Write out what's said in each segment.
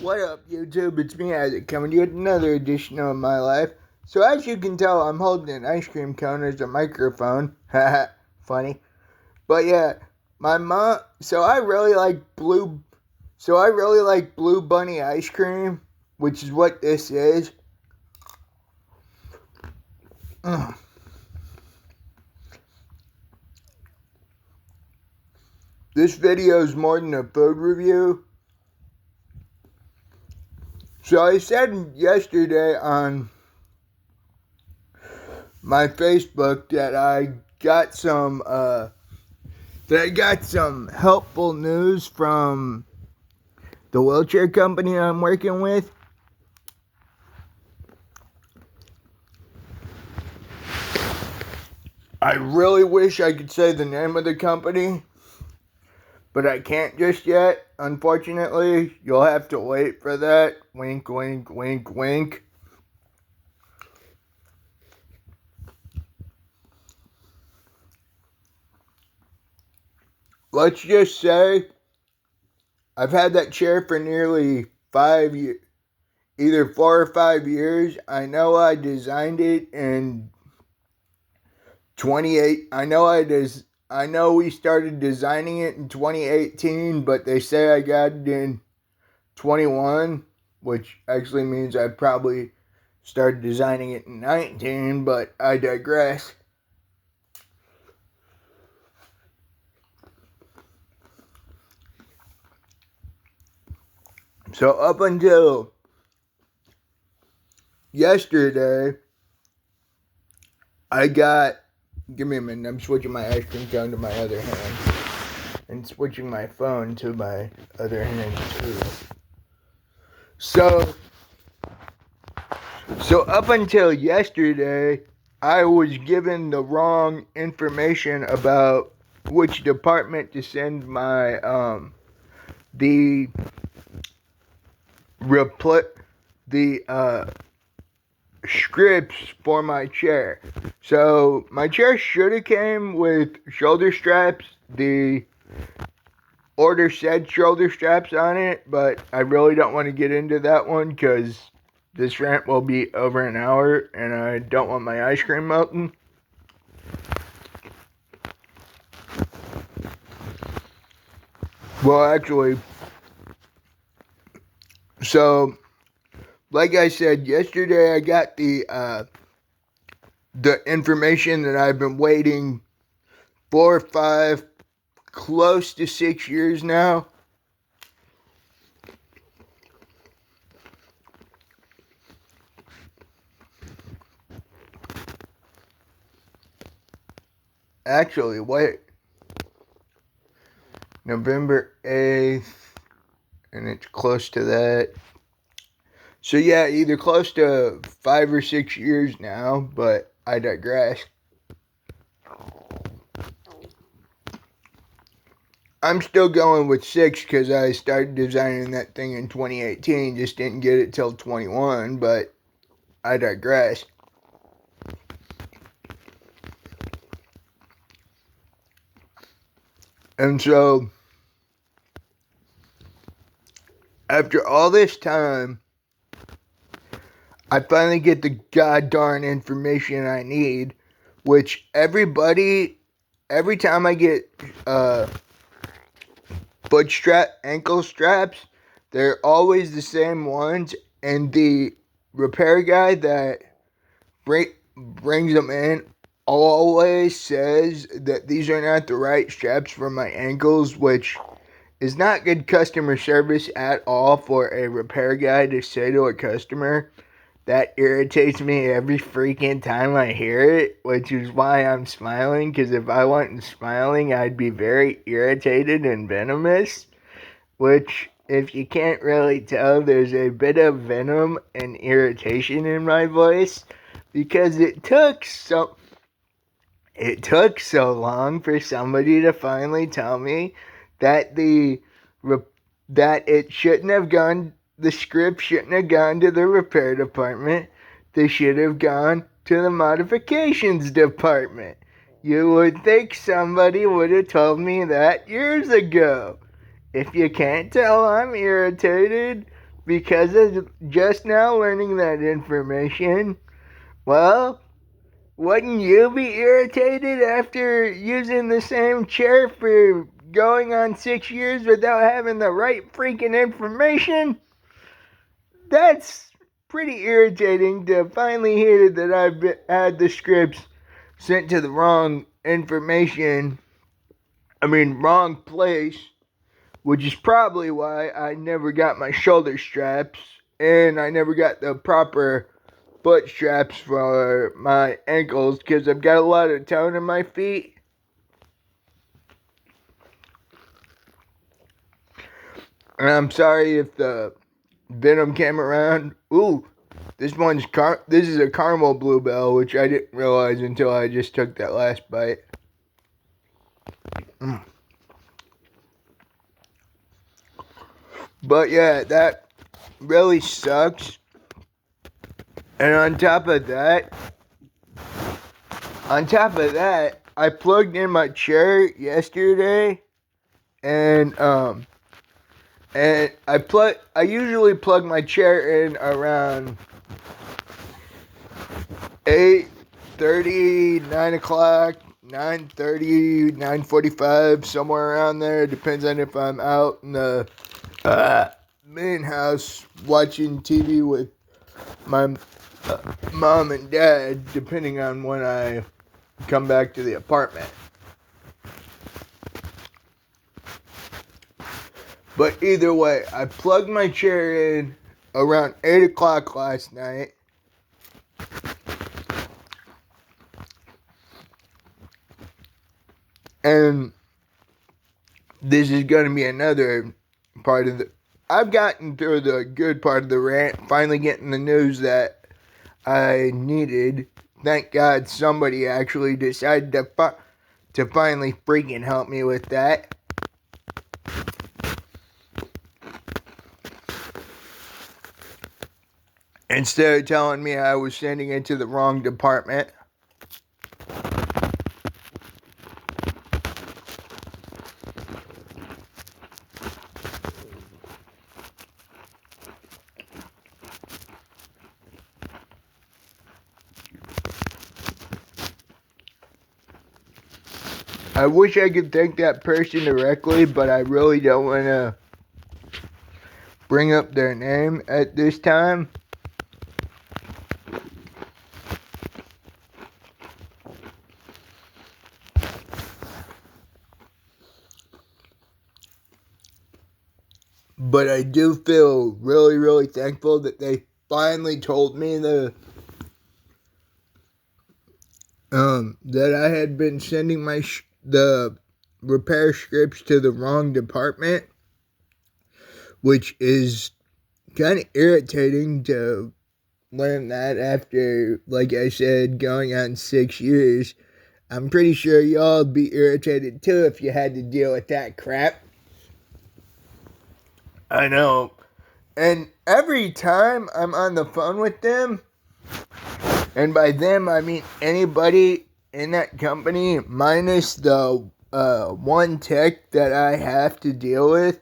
What up, YouTube? It's me, Isaac, coming to you with another edition of my life. So as you can tell, I'm holding an ice cream cone as a microphone. Haha, funny. But yeah, my mom. So I really like blue Bunny ice cream, which is what this is. This video is more than a food review. So I said yesterday on my Facebook that I got some helpful news from the wheelchair company I'm working with. I really wish I could say the name of the company, but I can't just yet. Unfortunately, you'll have to wait for that. Wink, wink, wink, wink. Let's just say I've had that chair for nearly 5 years, either 4 or 5 years. I know I designed it in 28. I know we started designing it in 2018, but they say I got it in 21, which actually means I probably started designing it in 19, but I digress. So up until yesterday, give me a minute, I'm switching my ice cream cone to my other hand and switching my phone to my other hand too. So up until yesterday, I was given the wrong information about which department to send my scripts for my chair. So my chair should have came with shoulder straps. The order said shoulder straps on it, but I really don't want to get into that one because this rant will be over an hour and I don't want my ice cream melting. Well, actually, so like I said yesterday, I got the information that I've been waiting 4 or 5, close to 6 years now. Actually, wait. November 8th, and it's close to that. So yeah, either close to 5 or 6 years now, but I digress. I'm still going with 6 because I started designing that thing in 2018, just didn't get it till 21, but I digress. And so, after all this time, I finally get the goddamn information I need, which every time I get ankle straps, they're always the same ones, and the repair guy that brings them in always says that these are not the right straps for my ankles, which is not good customer service at all for a repair guy to say to a customer. That irritates me every freaking time I hear it, which is why I'm smiling, because if I wasn't smiling, I'd be very irritated and venomous, which, if you can't really tell, there's a bit of venom and irritation in my voice, because it took so long for somebody to finally tell me that the script shouldn't have gone to the repair department. They should have gone to the modifications department. You would think somebody would have told me that years ago. If you can't tell I'm irritated, because of just now learning that information, well, wouldn't you be irritated after using the same chair for going on 6 years without having the right freaking information? That's pretty irritating to finally hear that I've had the scripts sent to the wrong information. Wrong place, which is probably why I never got my shoulder straps and I never got the proper foot straps for my ankles because I've got a lot of tone in my feet. And I'm sorry if the Venom came around. Ooh, this is a caramel bluebell, which I didn't realize until I just took that last bite. But yeah, that really sucks. And on top of that, I plugged in my chair yesterday, and I usually plug my chair in around 8:30, 9 o'clock, 9:30, 9:45, somewhere around there. Depends on if I'm out in the main house watching TV with my mom and dad, depending on when I come back to the apartment. But either way, I plugged my chair in around 8 o'clock last night. And this is going to be another part of I've gotten through the good part of the rant, finally getting the news that I needed. Thank God somebody actually decided to finally freaking help me with that. Instead of telling me I was sending it to the wrong department. I wish I could thank that person directly, but I really don't want to bring up their name at this time. But I do feel really, really thankful that they finally told me that I had been sending the repair scripts to the wrong department, which is kind of irritating to learn that after, like I said, going on 6 years. I'm pretty sure y'all would be irritated too if you had to deal with that crap. I know. And every time I'm on the phone with them, and by them I mean anybody in that company minus the one tech that I have to deal with.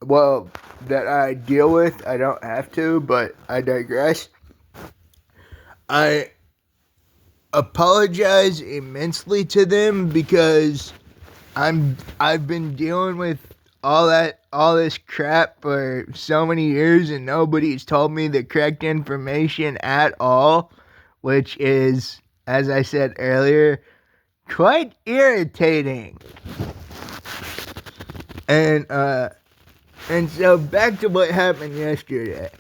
Well, that I deal with. I don't have to, but I digress. I apologize immensely to them because I've been dealing with all this crap for so many years and nobody's told me the correct information at all, which is, as I said earlier, quite irritating. And so back to what happened yesterday.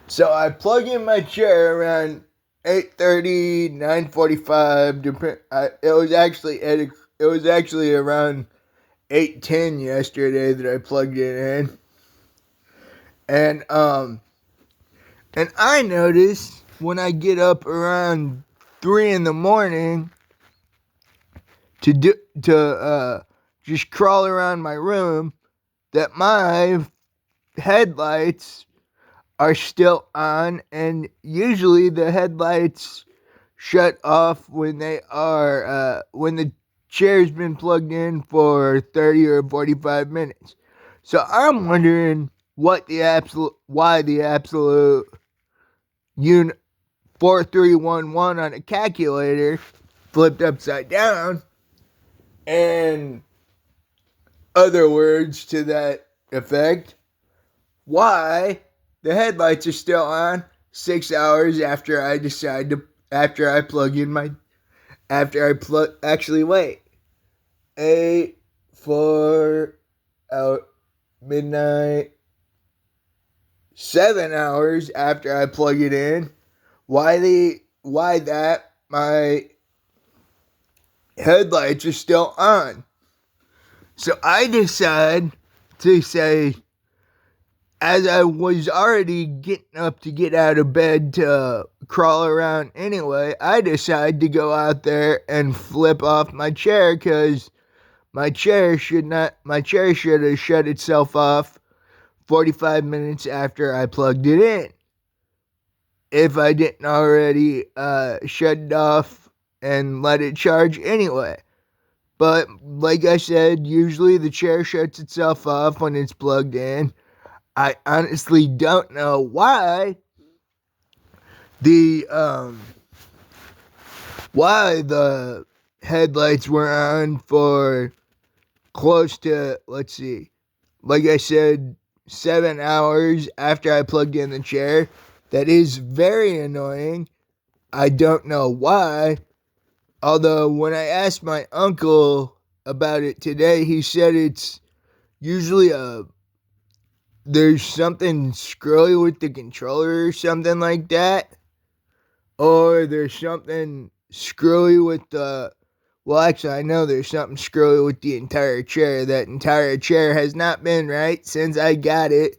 So I plug in my chair around 8:30, 9:45. It was actually around 8:10 yesterday that I plugged it in. And I noticed when I get up around 3 in the morning to just crawl around my room that my headlights are still on, and usually the headlights shut off when when the chair's been plugged in for 30 or 45 minutes. So I'm wondering why the absolute 4311 on a calculator flipped upside down, and other words to that effect, why the headlights are still on 6 hours after I decide to after I plug in my after I plug actually wait 8 4 out midnight 7 hours after I plug it in. Why that my headlights are still on? So I decide to say, as I was already getting up to get out of bed to crawl around anyway, I decide to go out there and flip off my chair, because my chair should have shut itself off 45 minutes after I plugged it in, if I didn't already shut it off and let it charge anyway. But like I said, usually the chair shuts itself off when it's plugged in. I honestly don't know why the headlights were on for close to, let's see, like I said, 7 hours after I plugged in the chair. That is very annoying. I don't know why. Although when I asked my uncle about it today, he said it's usually there's something screwy with the controller or something like that. Or there's something screwy with the, well, actually, I know there's something screwy with the entire chair. That entire chair has not been right since I got it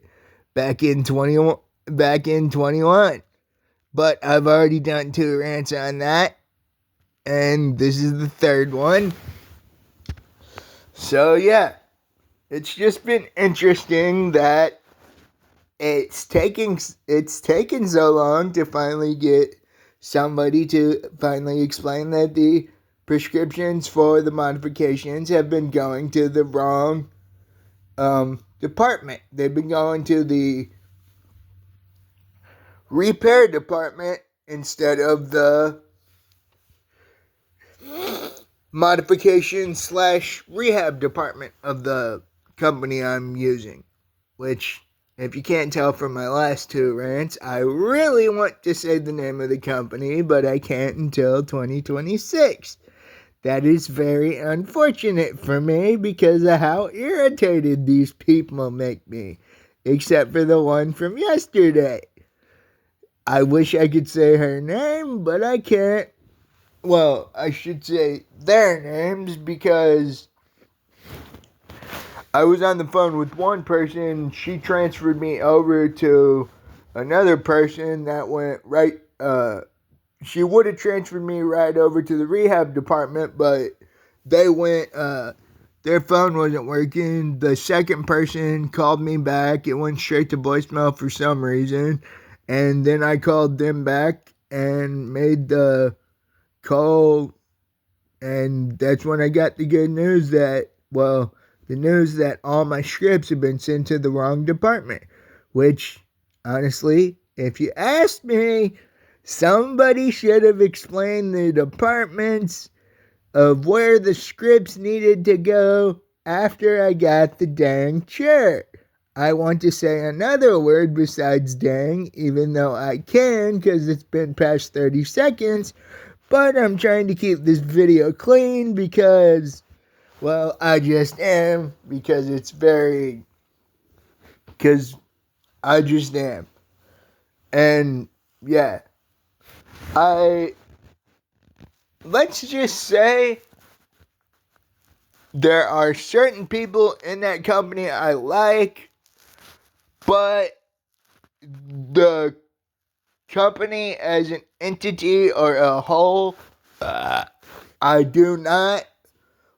back in 21. But I've already done 2 rants on that, and this is the 3rd one. So yeah, it's just been interesting that it's taking so long to finally get somebody to finally explain that the prescriptions for the modifications have been going to the wrong department. They've been going to the repair department instead of the modification/rehab department of the company I'm using. Which, if you can't tell from my last 2 rants, I really want to say the name of the company, but I can't until 2026. That is very unfortunate for me because of how irritated these people make me. Except for the one from yesterday. I wish I could say her name, but I can't. Well, I should say their names, because I was on the phone with one person. She transferred me over to another person that went right. She would have transferred me right over to the rehab department, but they went. Their phone wasn't working. The second person called me back. It went straight to voicemail for some reason, and then I called them back and made the call, and that's when I got the good news that, well, the news that all my scripts have been sent to the wrong department, which, honestly, if you asked me, somebody should have explained the departments of where the scripts needed to go after I got the dang chair. I want to say another word besides dang, even though I can, because it's been past 30 seconds, but I'm trying to keep this video clean because, well, I just am, because I just am. And, yeah. Let's just say there are certain people in that company I like, but the company as an entity or a whole, I do not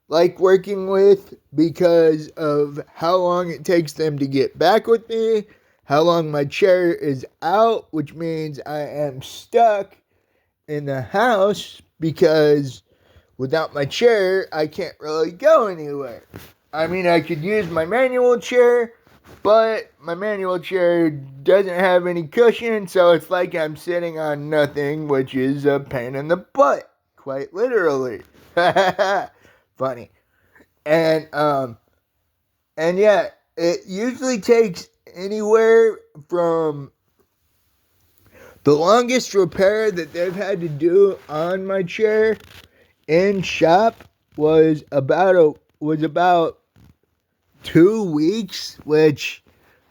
like working with, because of how long it takes them to get back with me, how long my chair is out, which means I am stuck in the house, because without my chair, I can't really go anywhere. I mean, I could use my manual chair, But my manual chair doesn't have any cushion, so it's like I'm sitting on nothing, which is a pain in the butt, quite literally. Funny. And yeah, it usually takes anywhere from the longest repair that they've had to do on my chair in shop was about 2 weeks, which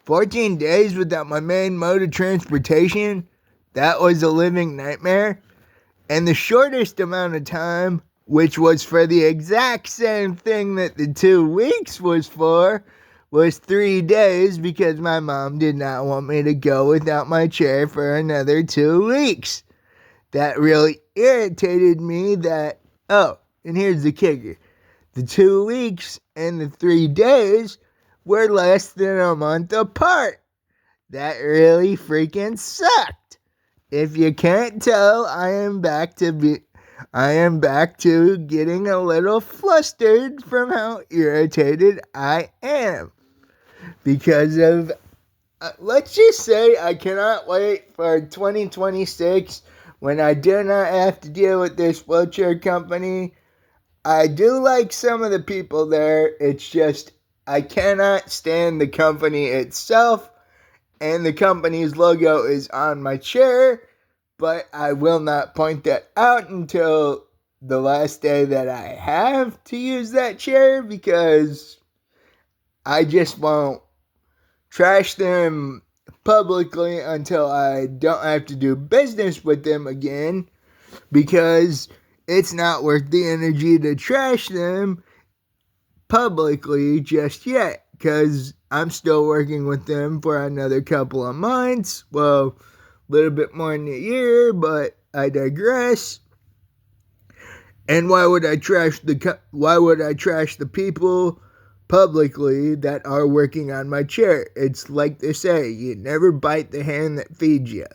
14 days without my main mode of transportation, that was a living nightmare. And the shortest amount of time, which was for the exact same thing that the 2 weeks was for, was 3 days because my mom did not want me to go without my chair for another 2 weeks. That really irritated me and here's the kicker. The 2 weeks and the 3 days were less than a month apart. That really freaking sucked. If you can't tell, I am back to getting a little flustered from how irritated I am. Because of, let's just say I cannot wait for 2026 when I do not have to deal with this wheelchair company. I do like some of the people there. It's just I cannot stand the company itself, and the company's logo is on my chair, but I will not point that out until the last day that I have to use that chair because I just won't trash them publicly until I don't have to do business with them again, because it's not worth the energy to trash them publicly just yet, because I'm still working with them for another couple of months. Well, a little bit more than a year, but I digress. And why would I trash the people publicly that are working on my chair? It's like they say, you never bite the hand that feeds you.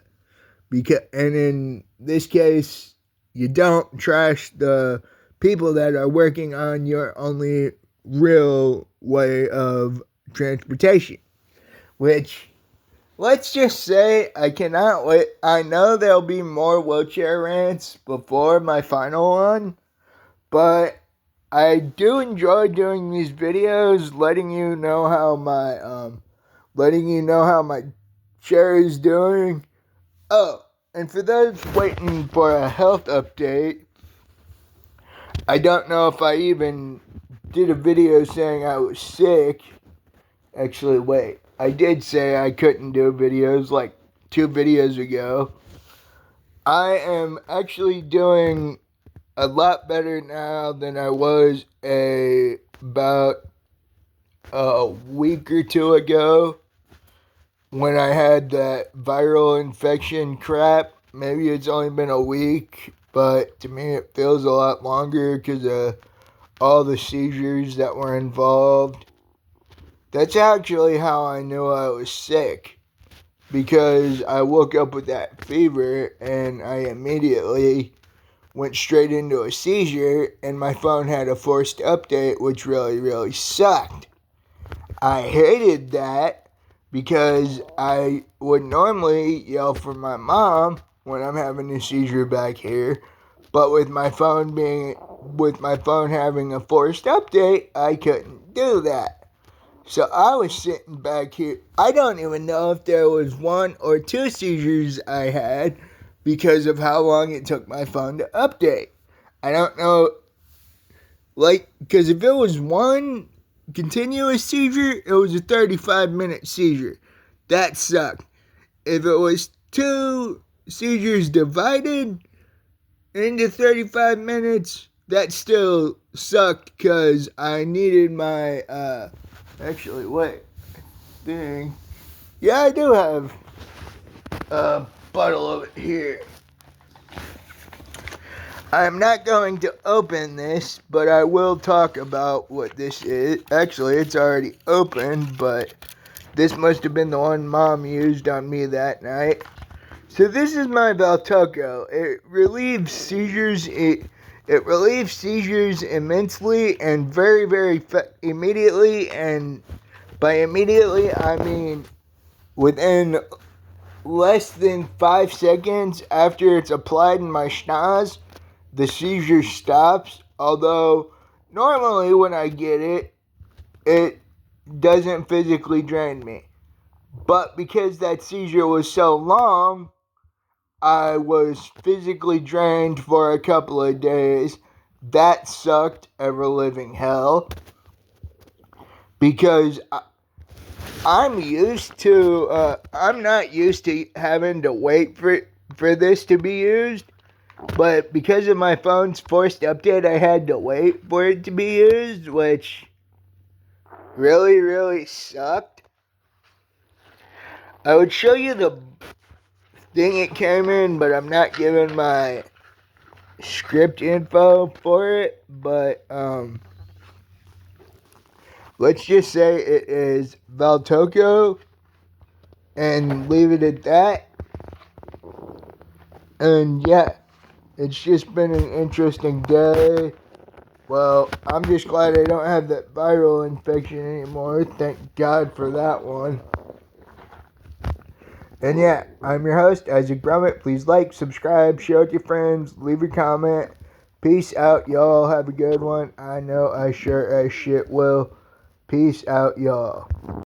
And in this case, you don't trash the people that are working on your only real way of transportation. Which, let's just say, I cannot wait. I know there'll be more wheelchair rants before my final one, but I do enjoy doing these videos, letting you know how my chair is doing. Oh, and for those waiting for a health update, I don't know if I even did a video saying I was sick. Actually, wait. I did say I couldn't do videos like 2 videos ago. I am actually doing a lot better now than I was about a week or 2 ago when I had that viral infection crap. Maybe it's only been a week, but to me it feels a lot longer because of all the seizures that were involved. That's actually how I knew I was sick, because I woke up with that fever and I immediately went straight into a seizure, and my phone had a forced update, which really, really sucked. I hated that because I would normally yell for my mom when I'm having a seizure back here, but with my phone having a forced update, I couldn't do that. So I was sitting back here. I don't even know if there was 1 or 2 seizures I had because of how long it took my phone to update. I don't know, because if it was 1 continuous seizure, it was a 35-minute seizure. That sucked. If it was 2 seizures divided into 35 minutes, that still sucked because I needed my, actually, wait, dang. Yeah, I do have a bottle of it here. I'm not going to open this, but I will talk about what this is. Actually, it's already open, but this must have been the one Mom used on me that night. So this is my Valtoco. It relieves seizures. It relieves seizures immensely and very, very immediately, and By immediately, I mean within less than 5 seconds after it's applied in my schnoz, the seizure stops. Although, normally when I get it, it doesn't physically drain me. But because that seizure was so long, I was physically drained for a couple of days. That sucked ever living hell. Because I'm not used to having to wait for this to be used. But because of my phone's forced update, I had to wait for it to be used, which really, really sucked. I would show you the thing it came in, but I'm not giving my script info for it. But let's just say it is Valtoco and leave it at that. And yeah, it's just been an interesting day. Well, I'm just glad I don't have that viral infection anymore. Thank God for that one. And yeah, I'm your host, Isaac Brummett. Please like, subscribe, share with your friends, leave a comment. Peace out, y'all. Have a good one. I know I sure as shit will. Peace out, y'all.